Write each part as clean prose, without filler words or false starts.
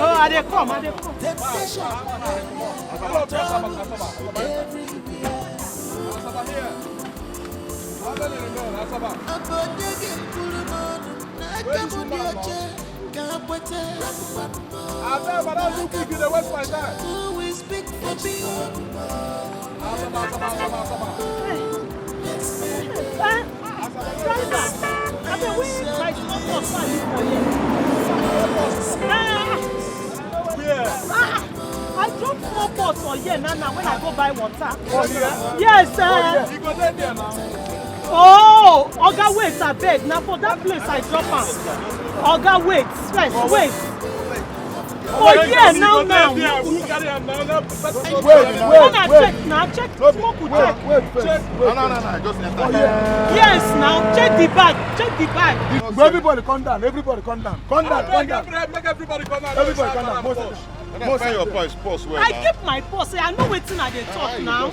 I dey come. I drop 4 pots for here now when I go buy water. Yes, sir. You go there now. Oh, Oga, wait, I beg. Now for that place I drop am. Oga, wait, wait. Oh yeah, now. When I check now, check. Smoke will check. Wait, no, just enter. Yes, now check the bag. Everybody calm down. Make everybody calm down. Most your purse where I keep my purse. I know wetin I dey talk now.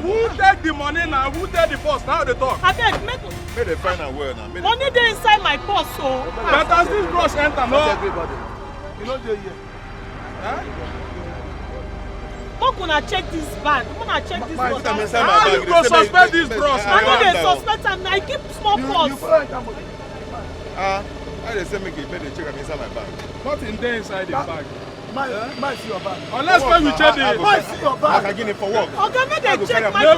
Who take the money now? Who take the purse? Now they talk. I beg, make the final word now. Money dey inside my purse, so. But as this brush enter, no. Everybody. You know they here. Make una check this bag. Una check this bag. How you go suspect this brush? I know they suspect am. I keep small purse. I dey say make they check am inside my bag. Nothing there inside the bag. My see your bag. Unless when we check the see your bag. I can get it for work. Okay, make they check my purse.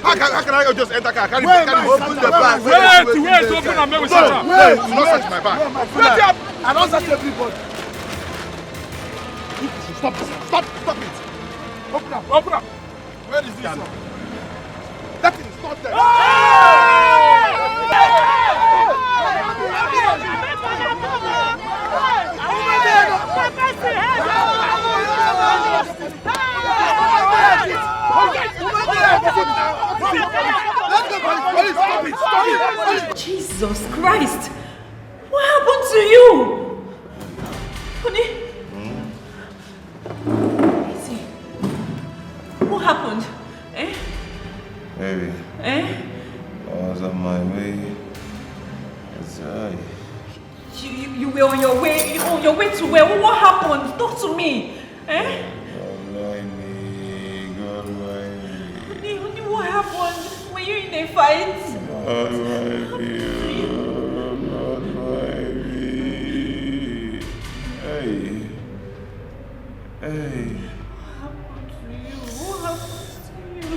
How can I just enter car? Can open the bag? Wait, open and make we search am. Wait, do not search my bag. I don't search everybody. Stop it. Open up. Where is this one? That thing is not there. Jesus Christ! What happened to you? Honey? What happened? Baby. I was on my way. You were on your way to where? What happened? Talk to me. God, why me? Honey, what happened? Were you in a fight? God, why me? Hey. What happened to you? Hey.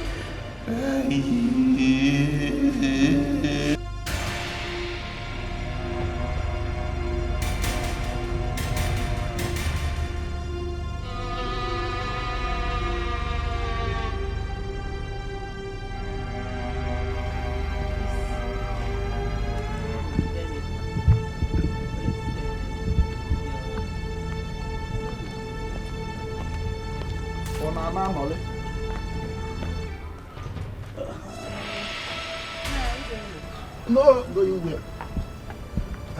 No, going where?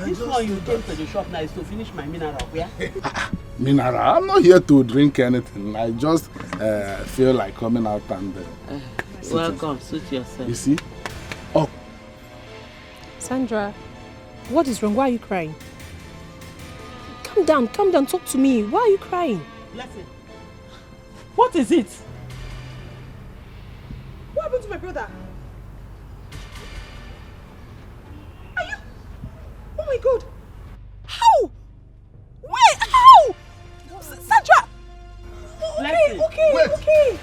This one you came to the shop now is to finish my mineral. Where? Mineral? I'm not here to drink anything. I just feel like coming out and welcome, suit yourself. You see? Oh. Sandra, what is wrong? Why are you crying? Calm down, talk to me. Why are you crying? Listen. What is it? What happened to my brother? Are you? Oh my God! How? Wait, how? Sandra! Okay.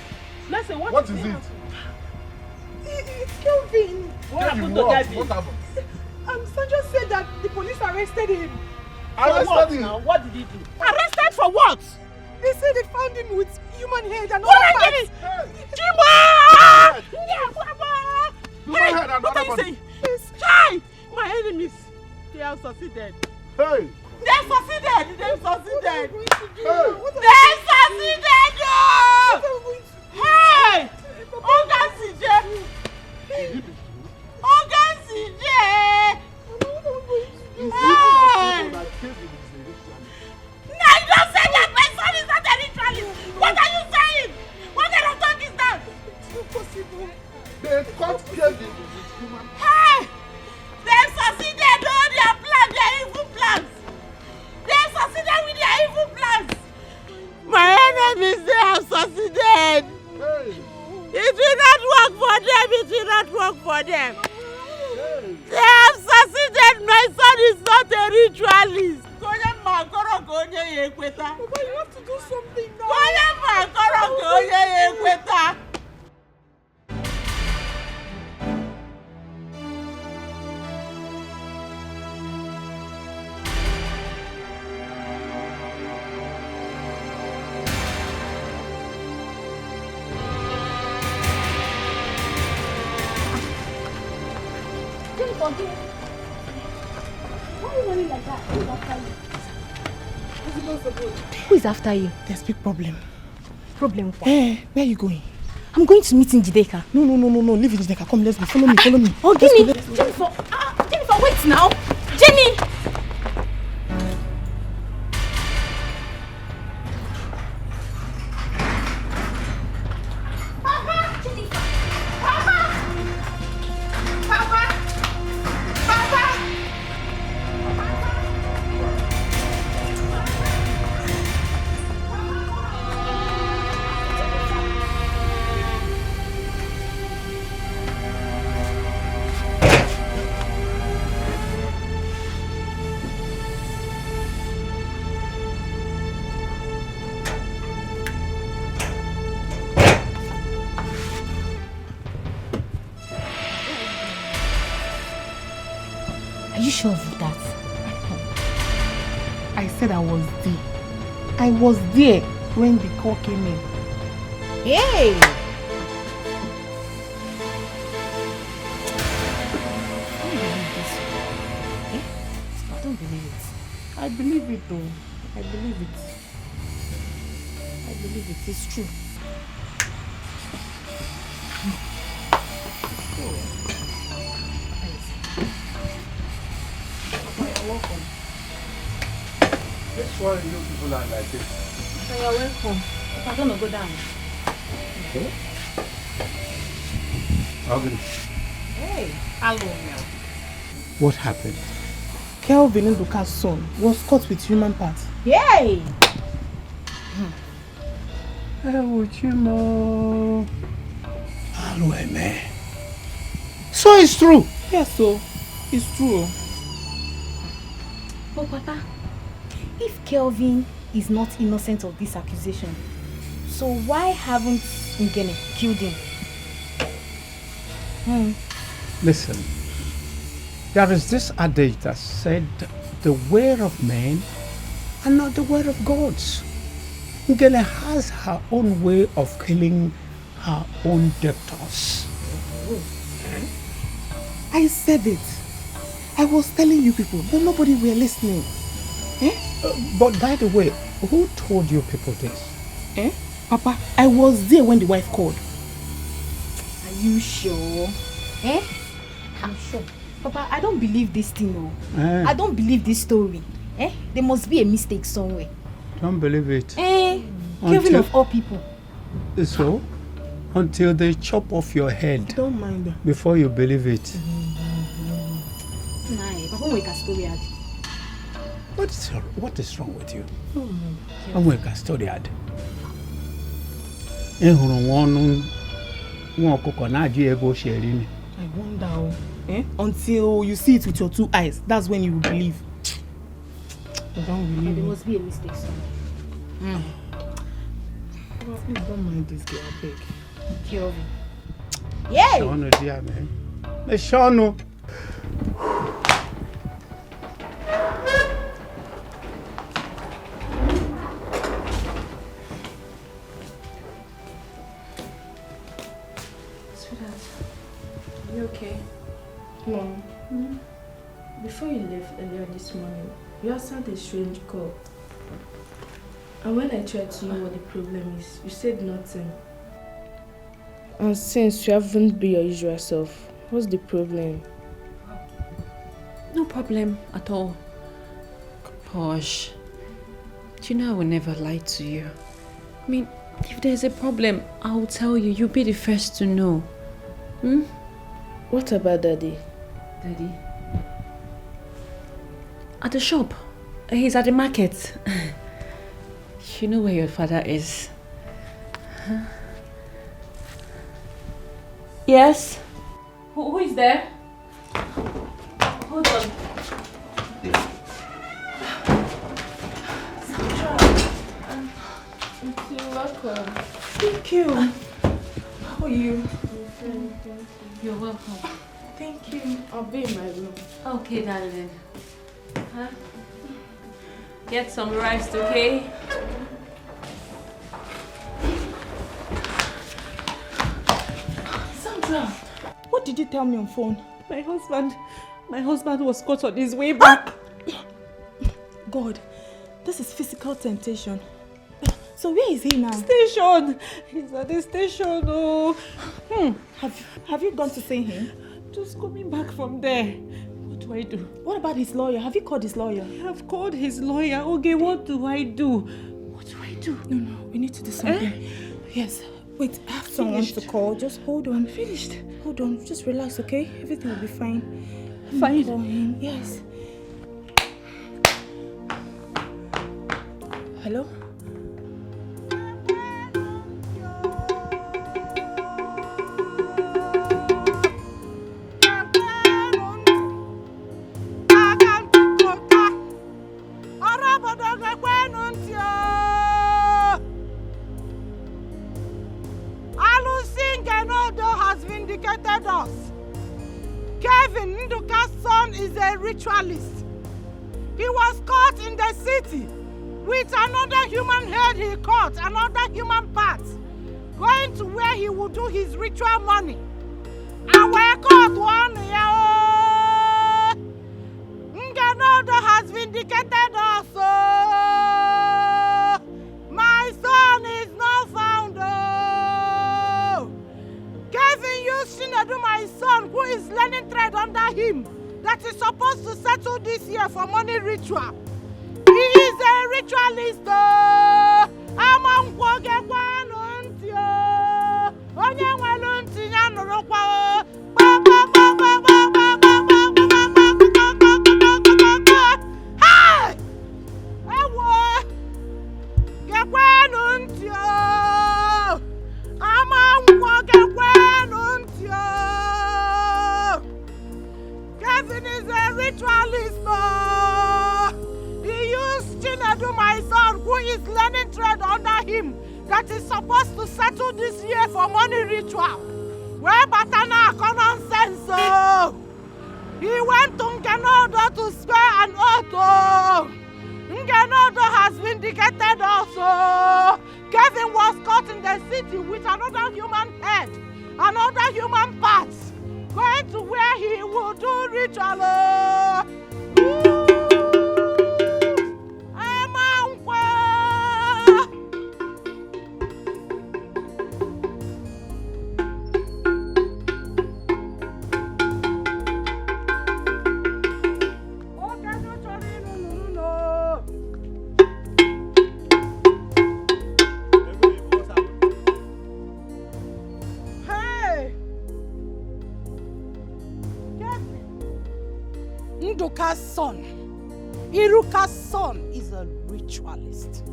Listen, what is it? It's Kelvin. What happened to Kelvin? What happened? Sandra said that the police arrested him. Arrested him? What did he do? Arrested for what? They said they found him with human head and what other parts. Chima! What are you saying? Hi! My enemies, they have succeeded. Hey! They succeeded! Hey! I just said that my son is not a ritualist! What are you saying? What kind of talk is that? It's not possible. They caught Kevin with tell me they have succeeded. It will not work for them. It will not work for them. They have succeeded. My son is not a ritualist. Papa, you have to do something now. Why are you running like that? Who is after you? There's a big problem. Problem what? Hey, where are you going? I'm going to meet in Dikeh. No. Leave Dikeh. Come, let's go. Follow me. Oh, Jenny. Jennifer, wait now. Jenny! Are you sure of that? I said I was there. I was there when the call came in. Hey! I don't believe it. I believe it though. I believe it. It's true. Welcome. That's why you people are like this. So you're welcome. I'm gonna go down. Okay. Okay. Hey, hello now. What happened? Kelvin Nduka's son was caught with human parts. Yay! Hello, man. So it's true. Yes, so it's true. But Papa, if Kelvin is not innocent of this accusation, so why haven't Ngene killed him? Listen, there is this adage that said the way of men are not the way of gods. Ngene has her own way of killing her own debtors. I said it. I was telling you people, but nobody were listening. But by the way, who told you people this? Papa, I was there when the wife called. Are you sure? I'm sure. Papa, I don't believe this thing. I don't believe this story. There must be a mistake somewhere. Don't believe it. Kelvin of all people. So, until they chop off your head. Don't mind them. Before you believe it. What is wrong with you? I'm going to study it. I wonder. Until you see it with your two eyes, that's when you will believe. I don't believe. There must be a mistake somewhere. Please don't mind this girl, I beg. Kelvin. Yay! Shono, dear man. Shono. You okay? Mom. Before you left earlier this morning, you answered a strange call. And when I tried to know what the problem is, you said nothing. And since you haven't been your usual self, what's the problem? No problem at all. Posh, do you know I will never lie to you? I mean, if there's a problem, I will tell you. You'll be the first to know. What about Daddy? Daddy? At the shop. He's at the market. You know where your father is. Yes? Who is there? Hold on. You're welcome. Thank you. How are you? You're welcome. Thank you. I'll be in my room. Okay, darling. Huh? Get some rest, okay? Sandra, what did you tell me on phone? My husband was caught on his way back. God, this is physical temptation. So where is he now? Station. He's at the station. Oh. Have you gone to see him? Just coming back from there. What do I do? What about his lawyer? Have you called his lawyer? I have called his lawyer. Okay, what do I do? What do I do? No, we need to do something. Yes. Wait, I have someone to call. Just hold on. Finished. Hold on. Just relax, okay? Everything will be fine. Fine? Call him. Yes. Hello? Ritualist. He was caught in the city with another human head he caught, another human part, going to where he would do his ritual money. And we're caught 1 year. Ngenodo has vindicated us. My son is not found. Kevin used Shinedu, my son, who is learning trade under him, that is supposed to settle this year for money ritual. He is a ritualist. Kevin is a ritualist. He used Chinedu, my son, who is learning trade under him, that is supposed to settle this year for money ritual. Where Batana nonsense. He went to Ngenodo to swear an oath. Ngenodo has vindicated also. Kevin was caught in the city with another human head, another human parts, going to where he will do ritual. Nduka's son, Iruka's son, is a ritualist.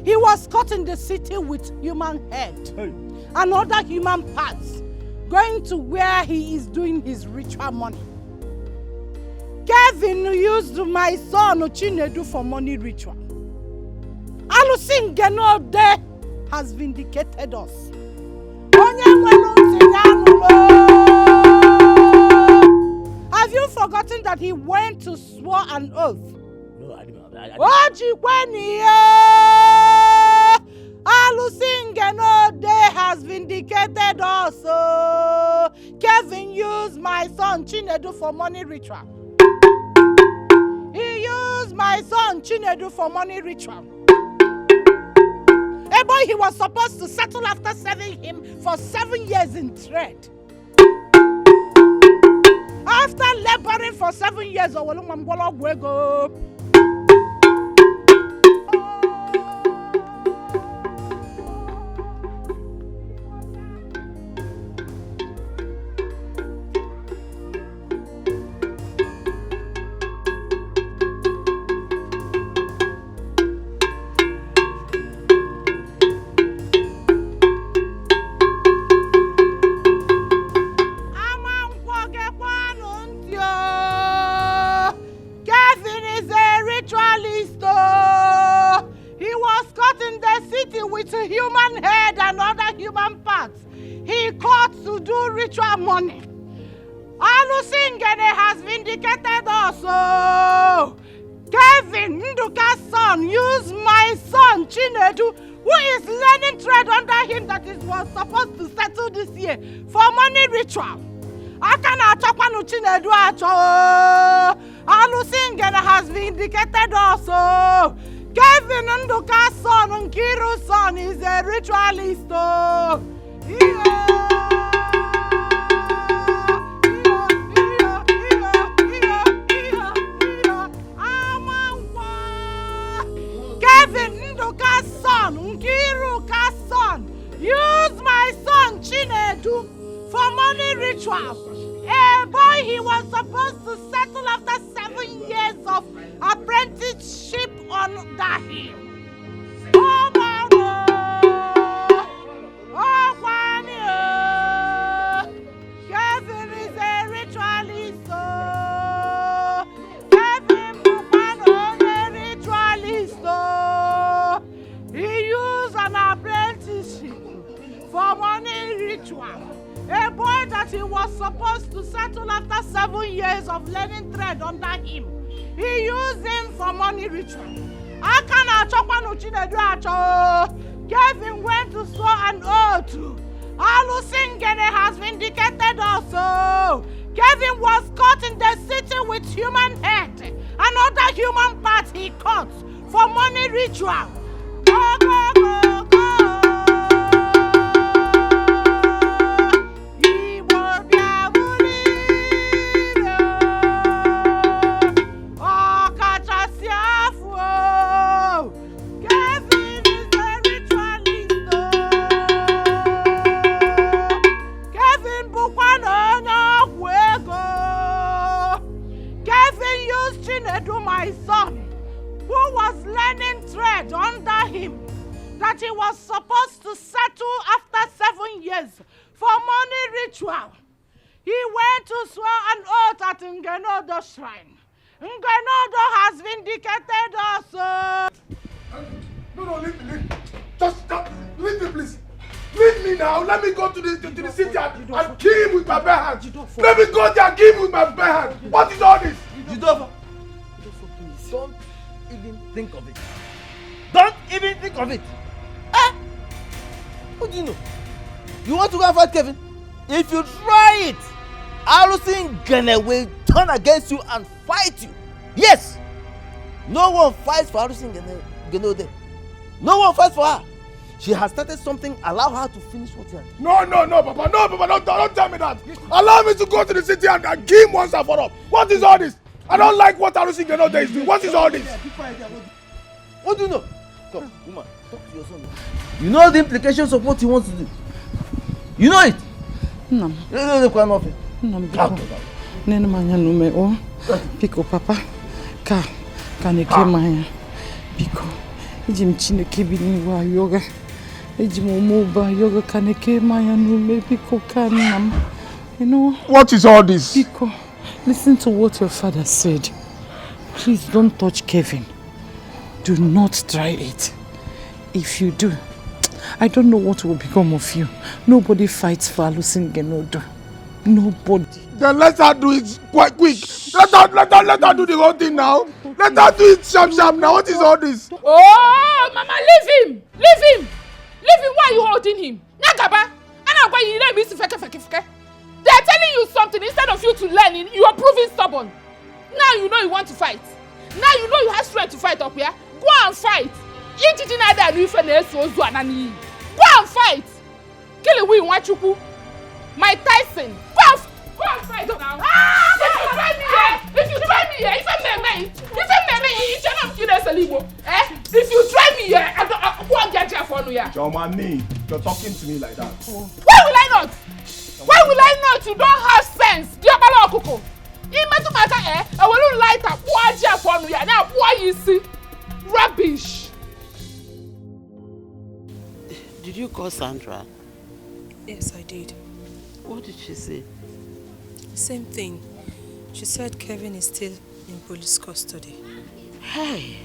He was caught in the city with human head, another human parts, going to where he is doing his ritual money. Kevin used my son Chinedu for money ritual. Alusin Genode has vindicated us. Have you forgotten that he went to swear an oath? No, I didn't. Alusin Genode has vindicated us. Kevin used my son Chinedu for money ritual. He used my son Chinedu for money ritual. A boy he was supposed to settle after serving him for 7 years in trade. After laboring for 7 years, human head and other human parts he caught to do ritual money. Alusingene has vindicated us. Oh, Kevin Nduka's son used my son Chinedu, who is learning trade under him that was supposed to settle this year for money ritual. Akana Chapanu Chinedu Acho. Alusingene has vindicated us. Oh, Kevin Nduka's son, Nkiru's son, is a ritualist. Oh, Kevin Nduka's son, Nkiru's son, used my son Chinedu for money ritual. A boy he was supposed to settle after 7 years of apprenticeship on the hill. Oh, mama! Oh, Kwani! Kevin is a ritualist. Oh, Kevin Bukano is a ritualist. Oh, he used an apprenticeship for money ritual. A boy that he was supposed to settle after 7 years of learning trade under him. He used him for money ritual. Akana Chopanu Chinedu Acho. Kevin went to swear an oath. Alusingene has vindicated us. Kevin was caught in the city with human head and other human parts he caught for money ritual. Go, go, go, go. My son, who was learning trade under him, that he was supposed to settle after 7 years for money ritual. He went to swear an oath at Ngenodo shrine. Ngenodo has vindicated us. No, leave me. Just stop. Leave me, please. Leave me now. Let me go to the city and kill him with my bare hands. Let me go there and kill him with my bare hands. What is all this? Don't even think of it. Don't even think of it. Eh? What do you know? You want to go and fight Kevin? If you try it, Alusingene will turn against you and fight you. Yes. No one fights for Alusingene. No one fights for her. She has started something. Allow her to finish what she has. No, Papa. No, Papa. Don't tell me that. Allow me to go to the city and kill him once and for all. What is all this? I don't like what Alusingene is doing. What is all this? What do you know? Come, woman, talk to your son. You know the implications of what he wants to do. You know it. No. Pico, Papa. Kaneke Maya. Pico. Jim Chineke Bini yoga. Ejimoba yoga Kaneke Maya no Pico Kanam. You know. What is all this? Pico. Listen to what your father said. Please don't touch Kevin. Do not try it. If you do, I don't know what will become of you. Nobody fights for Alusingene. Nobody. Then let her do it quite quick. Let her do the whole thing now. Let her do it sharp now. What is all this? Oh, Mama, leave him. Leave him. Leave him. Why are you holding him? Nagaba. They are telling you something instead of you to learn. You are proving stubborn. Now you know you want to fight. Now you know you have strength to fight up here. Go and fight. Go and fight. Kill a win, Wachuku. Mike Tyson. Go and fight now. If you try me here, if you try me here, I won't get here for you. Jomani, you're talking to me like that. Why will I not? Why will I not? You don't have sense. Diabalo Okoko. I will light up. Why you see? Rubbish. Did you call Sandra? Yes, I did. What did she say? Same thing. She said Kevin is still in police custody. Hey.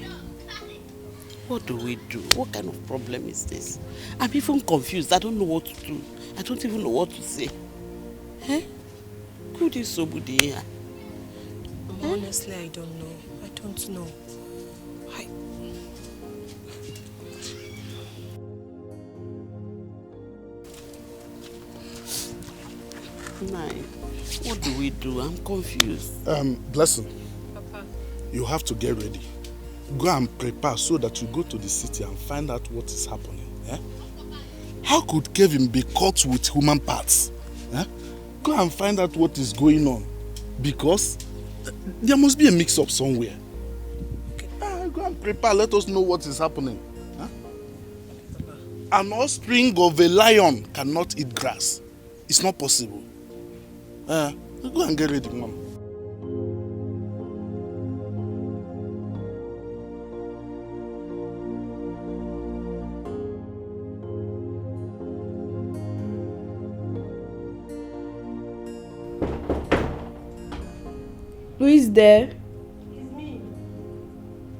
What do we do? What kind of problem is this? I'm even confused. I don't know what to do. I don't even know what to say. Eh? Could is so good here? Honestly, I don't know. I don't know. Nine. What do we do? I'm confused. Blessing. Papa. You have to get ready. Go and prepare so that you go to the city and find out what is happening. Eh? How could Kevin be caught with human parts? Eh? Go and find out what is going on. Because there must be a mix-up somewhere. Okay. Go and prepare. Let us know what is happening. Huh? An offspring of a lion cannot eat grass. It's not possible. Go and get ready, Mom. Who is there? It's me.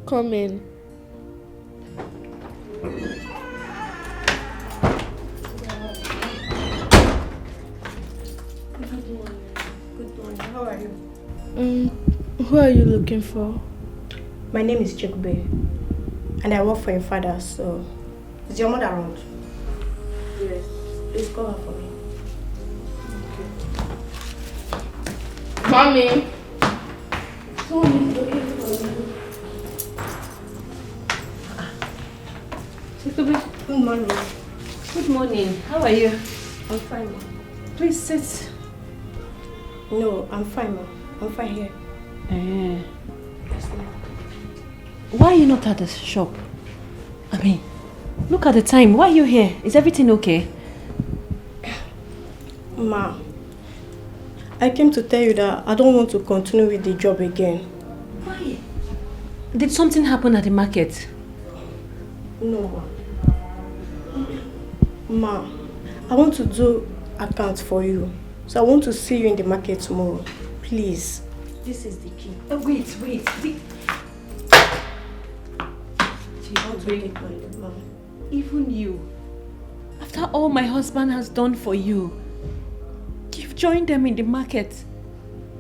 Come in. How are you? Who are you looking for? My name is Dikeh, and I work for your father, so... Is your mother around? Yes. Please call her for me. Okay. Mommy! Someone is looking for you. Dikeh, good morning. Good morning. How are you? I'm fine, Mom. Please sit. No, I'm fine, Mom. I'm fine here. Why are you not at the shop? I mean, look at the time. Why are you here? Is everything okay? Ma, I came to tell you that I don't want to continue with the job again. Why? Did something happen at the market? No, Ma. Ma, I want to do accounts for you. So I want to see you in the market tomorrow. Please. This is the key. Oh, wait. Even you. After all my husband has done for you, you've joined them in the market.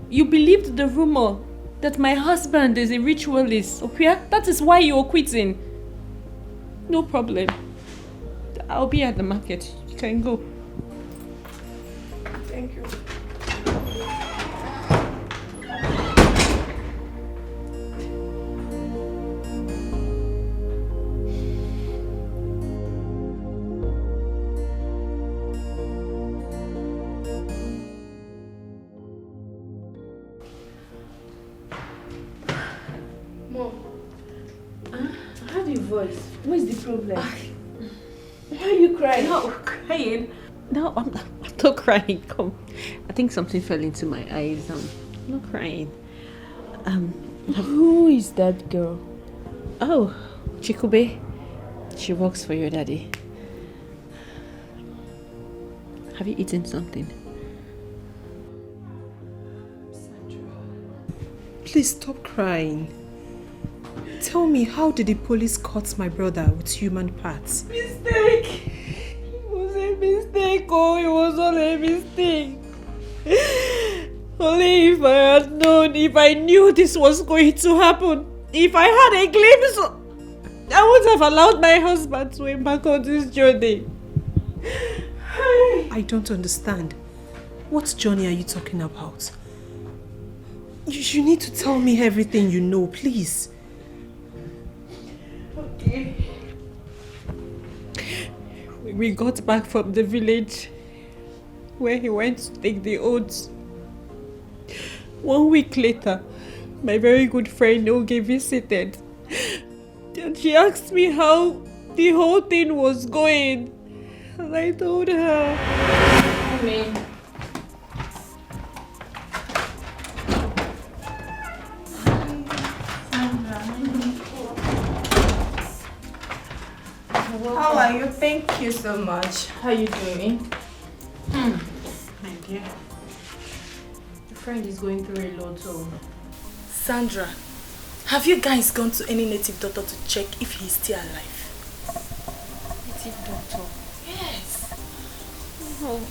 You believed the rumor that my husband is a ritualist. Okay? That is why you're quitting. No problem. I'll be at the market. You can go. Thank you. Mom, I heard your voice. What is the problem? Why are you crying? No, crying. No, I'm not crying. Come. I think something fell into my eyes. I'm not crying. Who is that girl? Oh, Chikube. She works for your daddy. Have you eaten something? Please stop crying. Tell me, how did the police cut my brother with human parts? Mistake! It was a mistake, oh, it was all a mistake. Only if I had known, if I knew this was going to happen, if I had a glimpse, I wouldn't have allowed my husband to embark on this journey. I don't understand. What journey are you talking about? You need to tell me everything you know, please. Okay. We got back from the village where he went to take the oaths. 1 week later, my very good friend Oge visited. And she asked me how the whole thing was going. And I told her. Mommy. How are you? Thank you so much. How are you doing? My dear. Your friend is going through a lot, so... Sandra, Have you guys gone to any native doctor to check if he's still alive? Native doctor? Yes. No.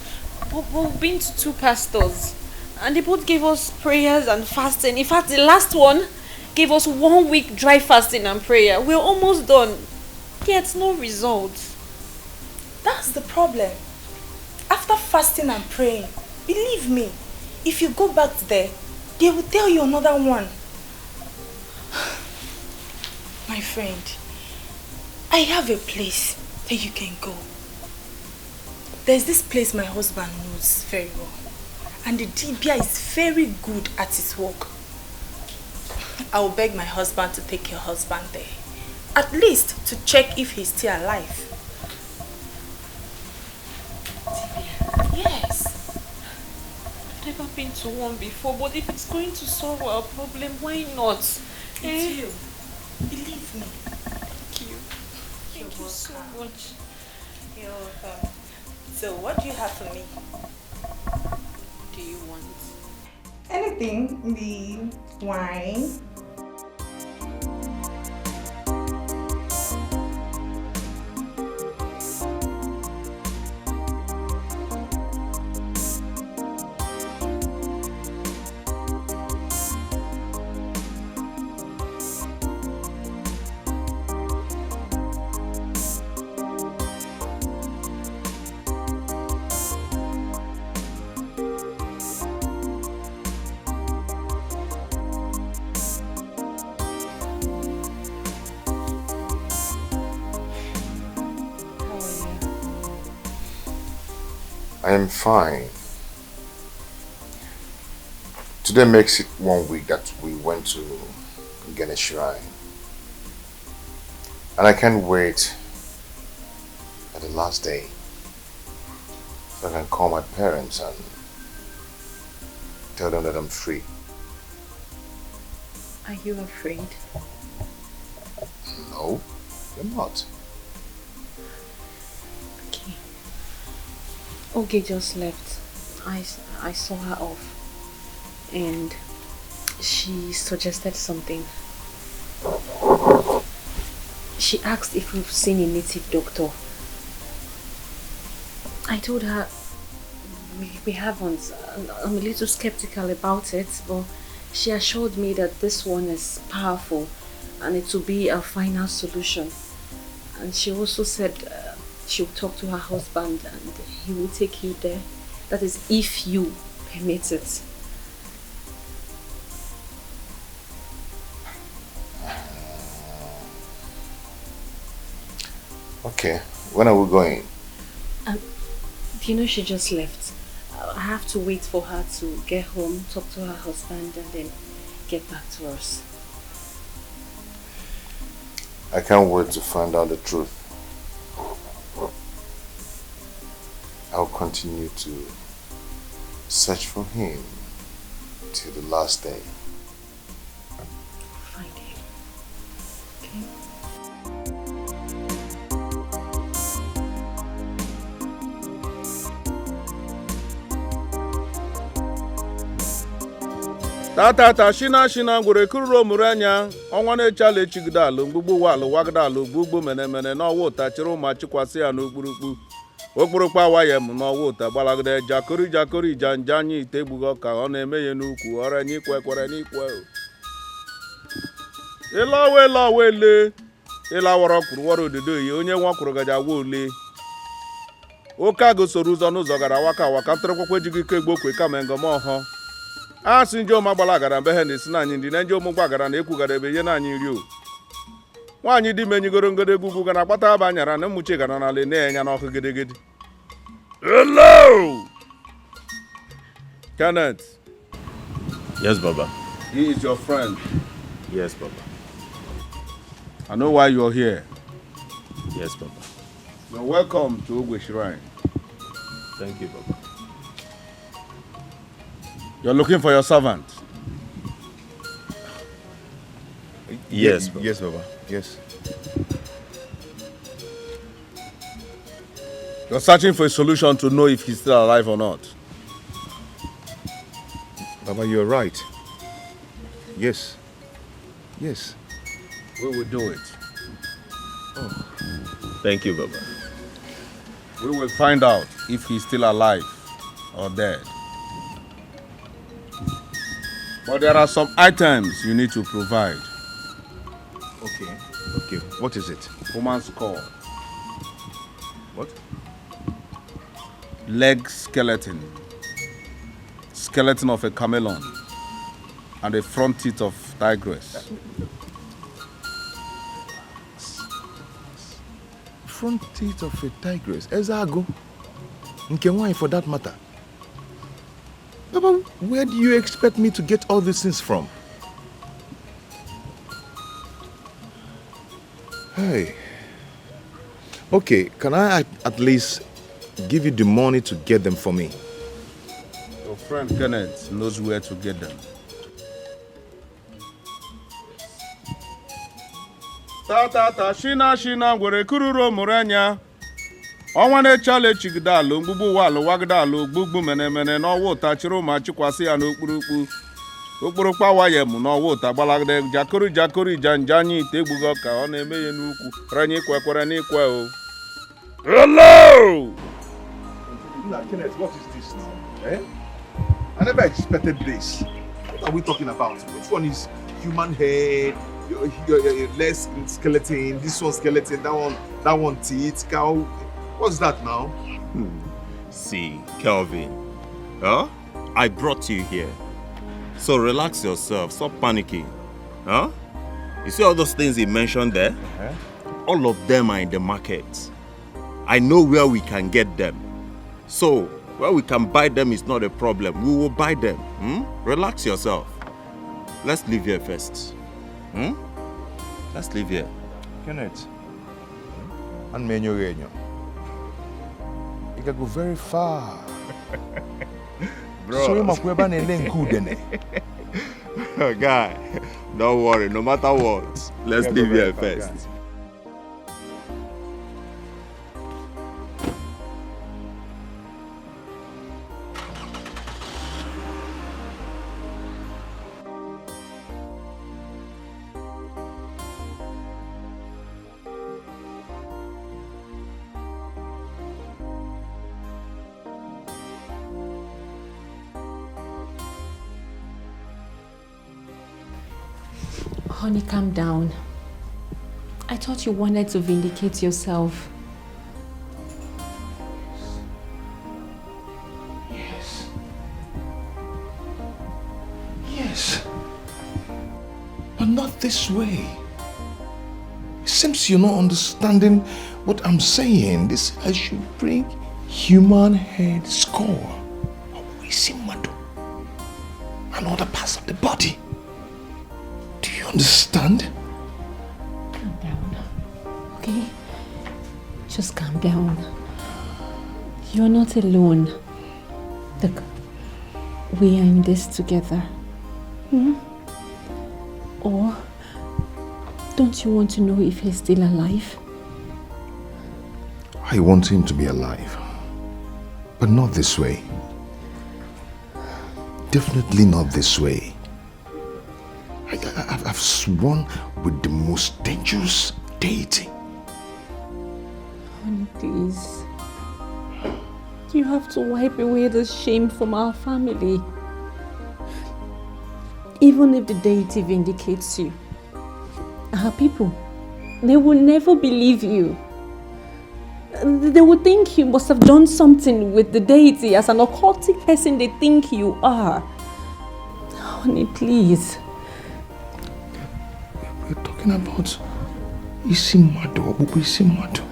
We've been to 2 pastors. And they both gave us prayers and fasting. In fact, the last one gave us 1 week dry fasting and prayer. We're almost done. Yet no results. That's the problem. After fasting and praying, believe me, if you go back there, they will tell you another one. My friend, I have a place that you can go. There's this place my husband knows very well. And the DBI is very good at his work. I will beg my husband to take your husband there. At least to check if he's still alive. Yes. I've never been to one before, but if it's going to solve our problem, why not? It's you. Believe me. Thank you. Thank you so much. You're welcome. So what do you have for me? What do you want? Anything. The wine. I am fine. Today makes it 1 week that we went to Ngene Shrine. And I can't wait at the last day so I can call my parents and tell them that I'm free. Are you afraid? No, I'm not. Okay. Oge just left. I saw her off. And she suggested something. She asked if we've seen a native doctor. I told her we haven't. I'm a little skeptical about it, but she assured me that this one is powerful and it will be a final solution. And she also said she'll talk to her husband and he will take you there. That is, if you permit it. Okay, when are we going? You know, she just left. I have to wait for her to get home, talk to her husband, and then get back to us. I can't wait to find out the truth. I'll continue to search for him till the last day. Find him. Okay? Tata shina ngwere kururo muranya onwa na-echala echigide ala mgbugbu walụ wagide ala ogbugbu menemene n'ọwa ụta chịrị ụma chikwasị ya n'okpurukpu okpurukpu awaye m n'ọwa ụta gbalagide jakori janja anya ite egbughị ọka ọ na-eme ya n'ukwu ọrịa n'ikwe kwere n'ikwe ịlawa ele ịlawara kwuru wara ododo yi onye nwa kwuru gaja wa ole oke agụ soro ụzọ n'ụzọ gara waka ntụrụkwakwa ejighị ike gbokwe kama ngoma ọhọ asị nje ụmụ gbalaghara mbe ha na-esi na anyị ndị na nje ụmụ gbagara na-ekwugara ebe ihe na anyị nri o nwaanyị dị menyigoro ngodo egwugwu gara akpata aba anyara na mmuchi gara n'ala na-enya n'ọkụ gedegede. Hello! Kenneth. Yes, Baba. He is your friend. Yes, Baba. I know why you're here. Yes, Baba. You're welcome to Ogwe Shrine. Thank you, Baba. You're looking for your servant? Yes, Baba. Yes, Baba. Yes. You're searching for a solution to know if he's still alive or not. Baba, you're right. Yes. Yes. We will do it. Oh. Thank you, Baba. We will find out if he's still alive or dead. But there are some items you need to provide. Okay. Okay. What is it? Woman's skull. What? Leg skeleton. Skeleton of a chameleon. And the front teeth of tigress. Front teeth of a tigress. Ezago. Nkenwai for that matter. Baba, where do you expect me to get all these things from? Hey. Okay, can I at least give you the money to get them for me? Your friend Kenneth knows where to get them. Ta shina gwere kururo murenya. Onwane chale chigdalo ngbubu walo wagdalo gbugbu menemene n'ọwụ ụta chịrị ma chikwasị ya n'okpurukpu. Okpurukpa waye mu n'ọwụ ụta gbalagde jakori janjani ite egbugo ka ọ na-eme ya n'ukwu. Renye kwekwere n'ikwe o. Hello! Kenneth, what is this now? Eh? I never expected this. What are we talking about? Which one is human head? Your leg skeleton, this one skeleton, that one teeth, cow. What's that now? See, Kelvin, I brought you here. So relax yourself, stop panicking. Huh? You see all those things he mentioned there? All of them are in the market. I know where we can get them. So, where we can buy them is not a problem. We will buy them. Relax yourself. Let's leave here first. Let's leave here. Kenneth, and Menyo. You can go very far. Bro. So you must go back and guy, don't worry, no matter what. Let's leave here first. Honey, calm down. I thought you wanted to vindicate yourself. Yes. But not this way. It seems you're not understanding what I'm saying. This I should bring human head skull, Wisimado, and other parts of the body. Do you understand? Calm down, okay? Just calm down. You're not alone. Look, we are in this together. Or don't you want to know if he's still alive? I want him to be alive, but not this way. Definitely not this way. I've sworn with the most dangerous deity. Honey, please. You have to wipe away the shame from our family. Even if the deity vindicates you, our people, they will never believe you. They will think you must have done something with the deity. As an occultic person, they think you are. Honey, please. We're talking about Isimado.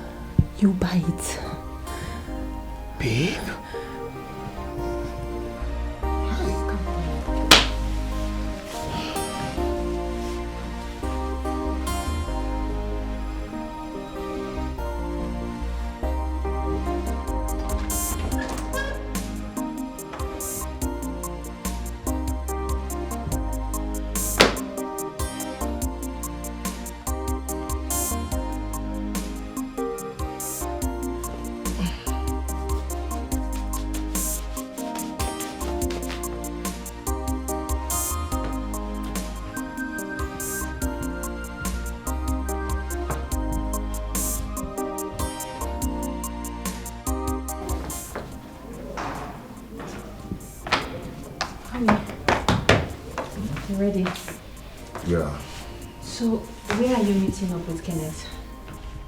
You bite. Babe? ready? Yeah. So, where are you meeting up with Kenneth?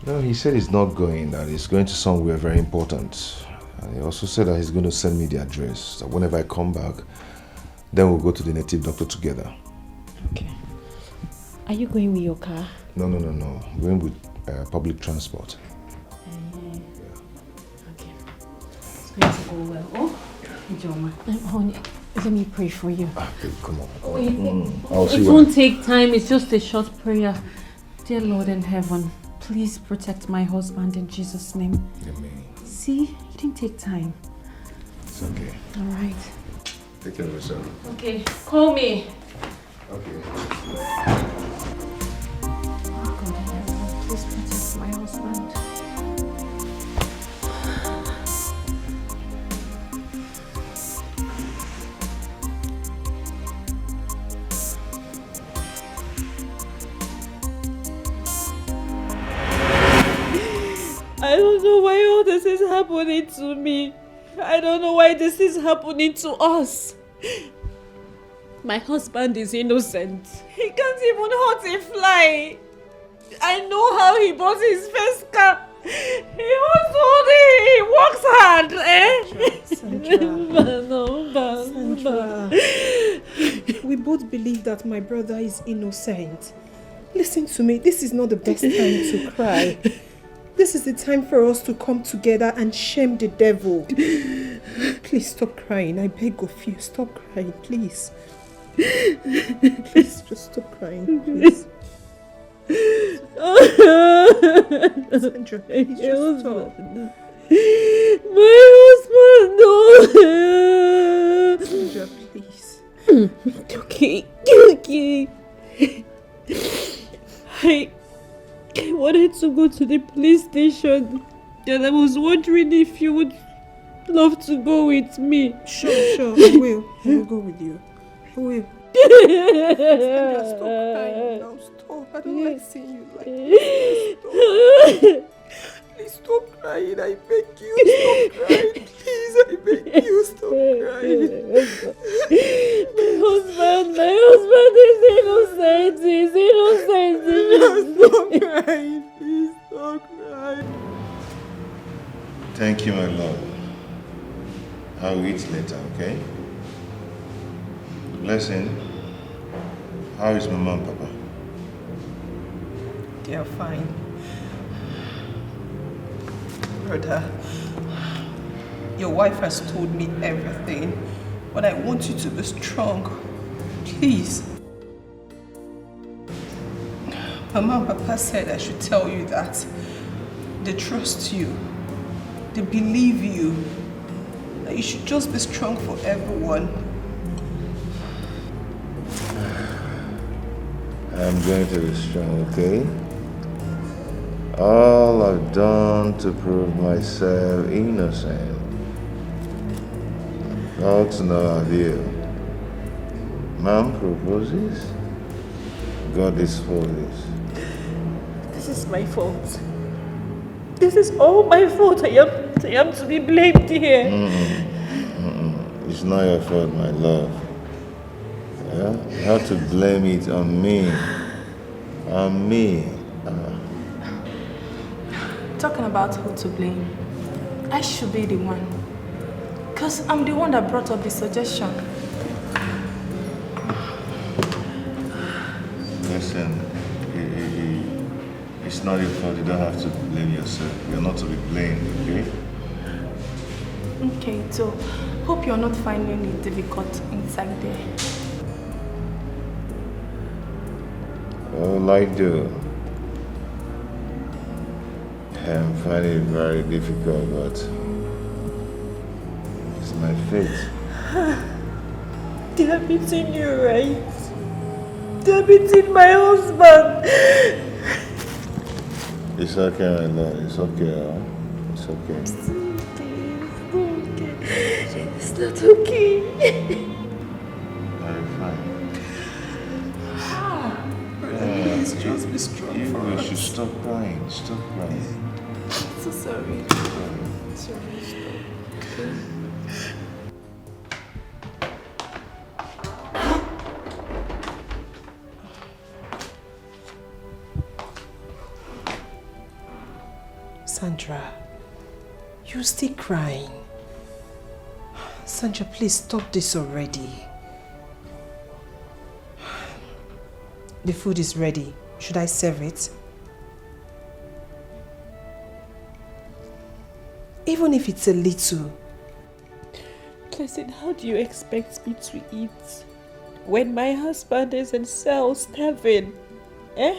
No, he said he's not going, that he's going to somewhere very important. And he also said that he's going to send me the address. That whenever I come back, then we'll go to the native doctor together. Okay. Are you going with your car? No. I'm going with public transport. Okay. It's going to go well. Oh, Joma. Honey, let me pray for you. Okay, come on. It won't take time. It's just a short prayer. Dear Lord in heaven, please protect my husband in Jesus' name. Amen. See, it didn't take time. It's okay. All right. Take care of yourself. Okay, call me. Okay. Oh God in heaven, please protect my husband. I don't know why all this is happening to me. I don't know why this is happening to us. My husband is innocent. He can't even hurt a fly. I know how he bought his first car. He hustles, he works hard, Sandra. We both believe that my brother is innocent. Listen to me, this is not the best time to cry. This is the time for us to come together and shame the devil. Please stop crying. I beg of you, stop crying, please. Please just stop crying, please. Sandra, please just stop. My husband, no. Sandra, please. Okay. I wanted to go to the police station and I was wondering if you would love to go with me. Sure, I will go with you. I will. Sandra, stop crying now, stop. I don't like seeing you like this. Please stop crying, I beg you, stop crying. Please, I beg you, stop crying. My husband is innocent. He's innocent. Stop crying, please stop crying. Thank you, my love. I'll eat later, okay? Blessing, how is Mama and Papa? They are fine. Brother, your wife has told me everything, but I want you to be strong. Please. Mama and Papa said I should tell you that they trust you, they believe you, that you should just be strong for everyone. I'm going to be strong, okay? All I've done to prove myself innocent. God's no avail. Man proposes, God is for this. This is my fault. This is all my fault. I am to be blamed here. It's not your fault, my love. Yeah? You have to blame it on me. On me. Talking about who to blame, I should be the one. Because I'm the one that brought up the suggestion. Listen, it's not your fault. You don't have to blame yourself. You're not to be blamed, okay? Okay, so hope you're not finding it difficult inside there. All I do, I'm finding it very difficult, but it's my fate. They have beaten you, right? They have beaten my husband. It's okay, my love. It's okay, huh? It's okay. It's not okay. Very fine. Please just be strong for You us. should stop crying. Stop crying. So sorry. Sorry, stop. Sandra, you're still crying. Sandra, please stop this already. The food is ready. Should I serve it? Even if it's a little. Listen, how do you expect me to eat when my husband is in cell starving? Eh?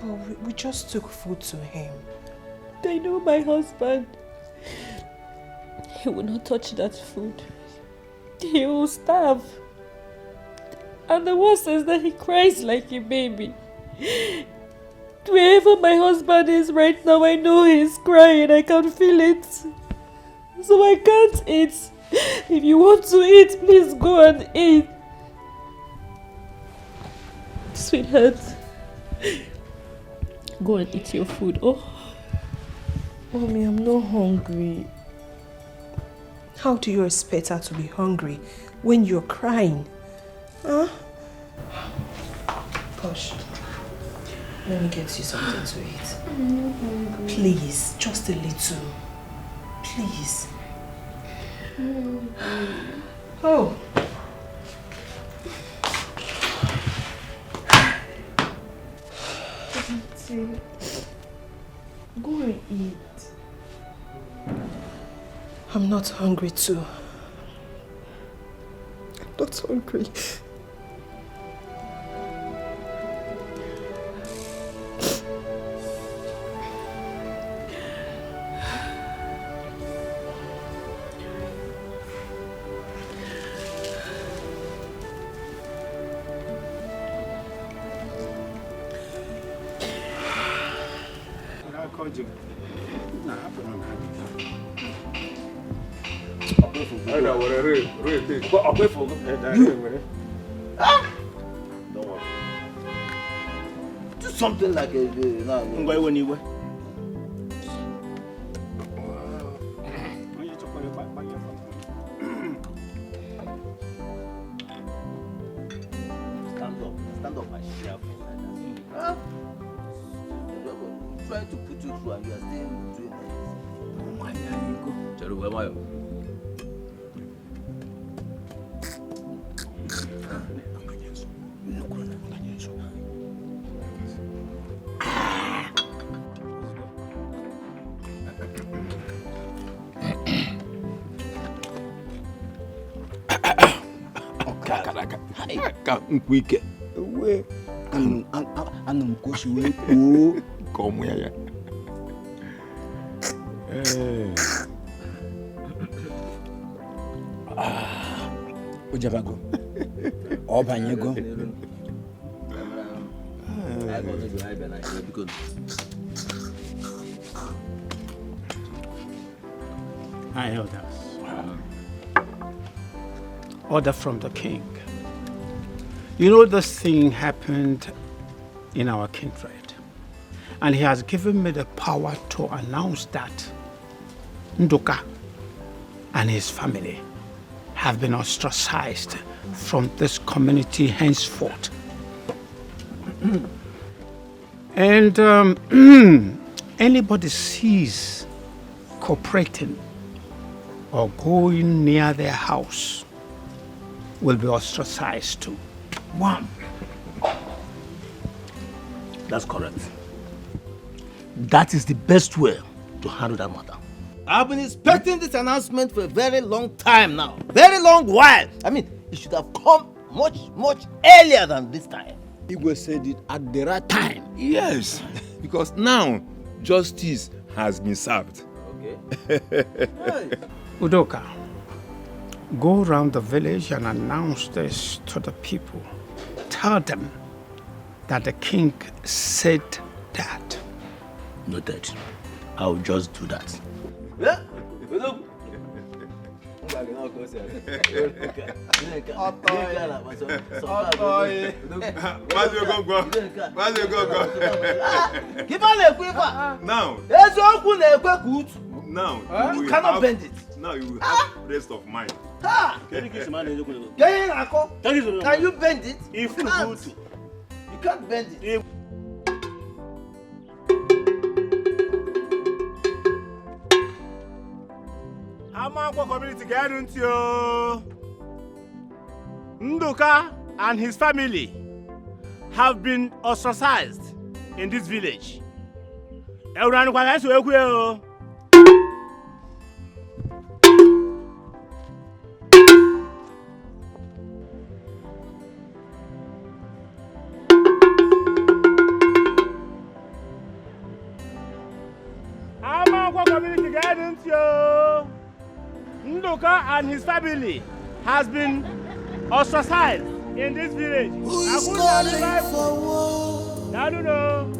But we just took food to him. I know my husband. He will not touch that food. He will starve. And the worst is that he cries like a baby. Wherever my husband is right now, I know he's crying. I can feel it. So I can't eat. If you want to eat, please go and eat. Sweetheart, go and eat your food. Oh. Mommy, I'm not hungry. How do you expect her to be hungry when you're crying? Huh? Gosh. Let me get you something to eat. I'm not hungry. Please, just a little. Please. Oh. Go and eat. I'm not hungry too. I'm not hungry. Don't worry. Do something like a Stand up and share for like that. I'm trying to put you through and you are still doing this. Wike. Away. And because you come here. Ujabago. Obanyego. High elders. Order from the king. You know, this thing happened in our kindred, and he has given me the power to announce that Nduka and his family have been ostracized from this community henceforth. And anybody sees cooperating or going near their house will be ostracized too. One. That's correct. That is the best way to handle that matter. I've been expecting this announcement for a very long time now. Very long while. I mean, it should have come much earlier than this time. Igwe said it at the right time. Yes, because now justice has been served. Okay. Udoka, go around the village and announce this to the people. Tell them that the king said that. Noted. I'll just do that. Now, you cannot bend it. Now you will have rest of mind. Can you bend it? If you can't bend it. Amangwa community guidance you. Nduka and his family have been ostracized in this village. Everyone can go to Amangwa community guidance you. Nduka and his family has been ostracized in this village. Who's calling for war? I don't know.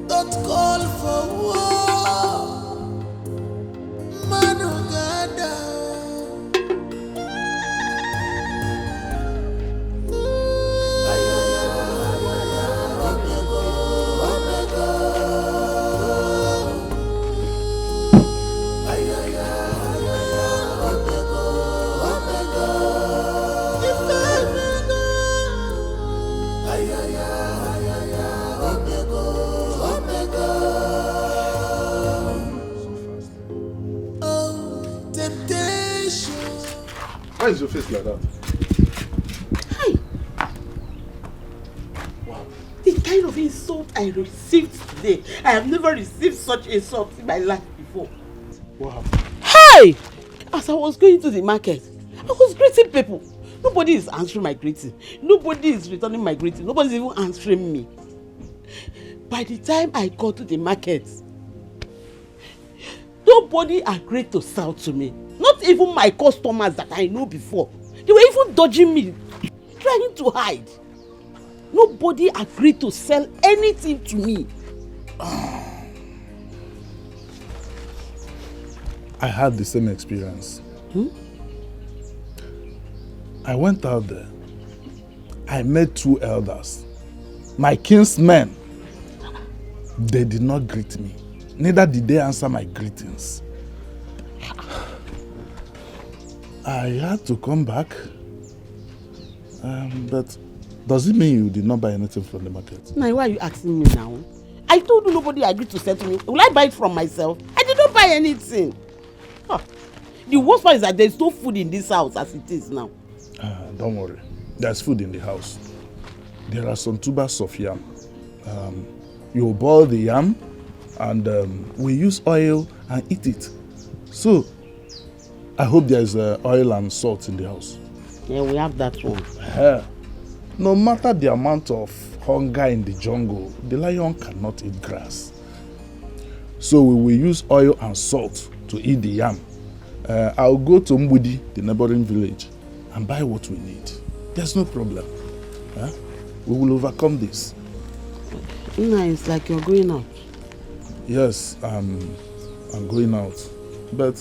Don't call for war. Manugada. Why is your face like that? Hi. Wow. The kind of insult I received today, I have never received such insult in my life before. Wow. Hey! As I was going to the market, I was greeting people. Nobody is answering my greeting. Nobody is returning my greeting. Nobody is even answering me. By the time I got to the market, nobody agreed to sell to me. Not even my customers that I know before. They were even dodging me, trying to hide. Nobody agreed to sell anything to me. I had the same experience. I went out there. I met two elders, my kinsmen. They did not greet me. Neither did they answer my greetings. I had to come back. But does it mean you did not buy anything from the market? Now, why are you asking me now? I told you nobody agreed to sell to me. Will I buy it from myself? I did not buy anything. The worst part is that there is no food in this house as it is now. Don't worry. There's food in the house. There are some tubers of yam. You boil the yam and we use oil and eat it. So, I hope there's oil and salt in the house. Yeah, we have that one. No matter the amount of hunger in the jungle, the lion cannot eat grass. So we will use oil and salt to eat the yam. I'll go to Mbudi, the neighboring village, and buy what we need. There's no problem. We will overcome this. It's like you're going out. Yes, I'm going out. But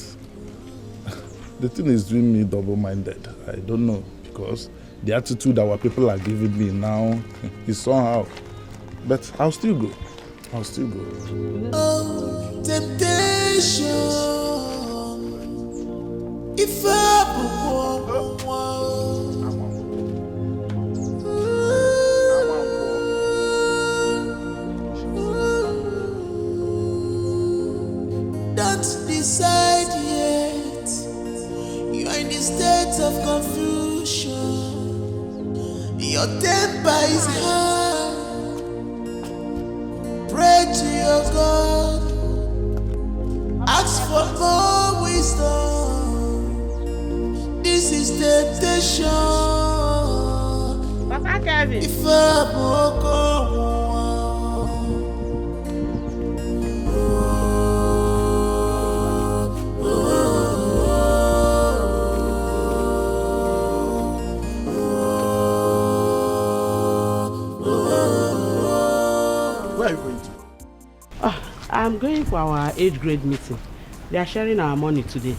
the thing is doing me double-minded. I don't know, because the attitude our people are giving me now is somehow. But I'll still go. I'll still go. Oh, temptation. If don't decide yet. You are in a state of confusion. Your temper is high. Pray to your God. Ask for more wisdom. This is temptation. Papa Kevin. If Where are you going to? I'm going for our 8th grade meeting. They are sharing our money today.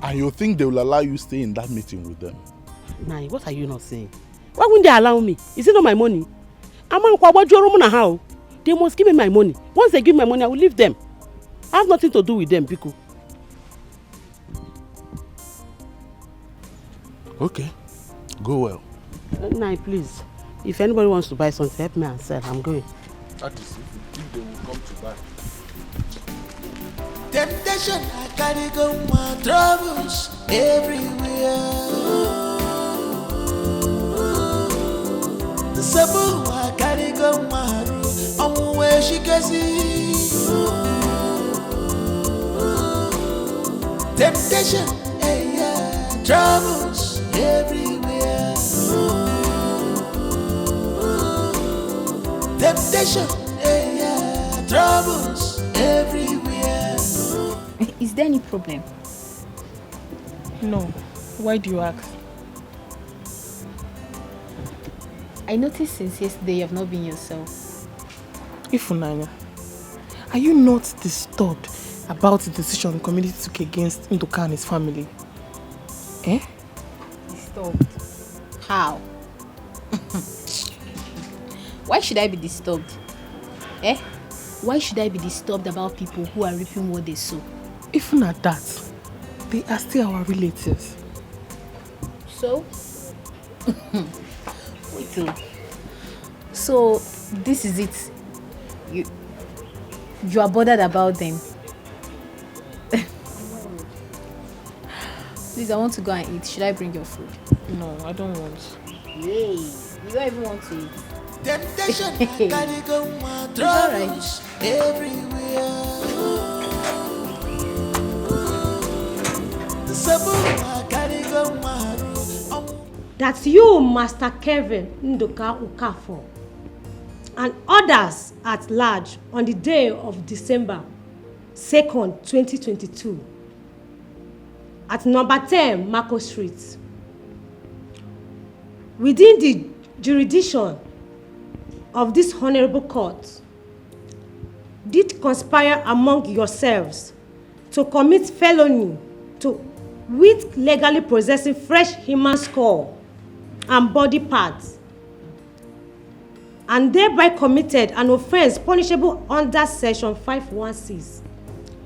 And you think they will allow you stay in that meeting with them? Nai, what are you not saying? Why wouldn't they allow me? Is it not my money? They must give me my money. Once they give me my money, I will leave them. I have nothing to do with them, Biko. Okay, go well. Nai, please. If anybody wants to buy something, help me and sell. I'm going. That is if they will come to buy. Temptation, I carry go my troubles everywhere. Sabu, I carry go my room. I'm where she can see. Temptation, hey, yeah, troubles everywhere. Temptation, hey, yeah, troubles everywhere. Is there any problem? No. Why do you ask? I noticed since yesterday you have not been yourself. Ifunanya, are you not disturbed about the decision the community took against Ndoka and his family? Eh? Disturbed? How? Why should I be disturbed? Eh? Why should I be disturbed about people who are reaping what they sow? Even at that, they are still our relatives. So? Wait till. So, this is it. You are bothered about them. Please, I want to go and eat. Should I bring your food? No, I don't want. Yay! You don't even want to eat. Temptation, I carry go my troubles everywhere. That's you, Master Kevin Ndoka Ukafo, and others at large on the day of December 2nd, 2022, at number 10 Marco Street, within the jurisdiction of this honorable court, did conspire among yourselves to commit felony with legally possessing fresh human skull and body parts, and thereby committed an offense punishable under section 516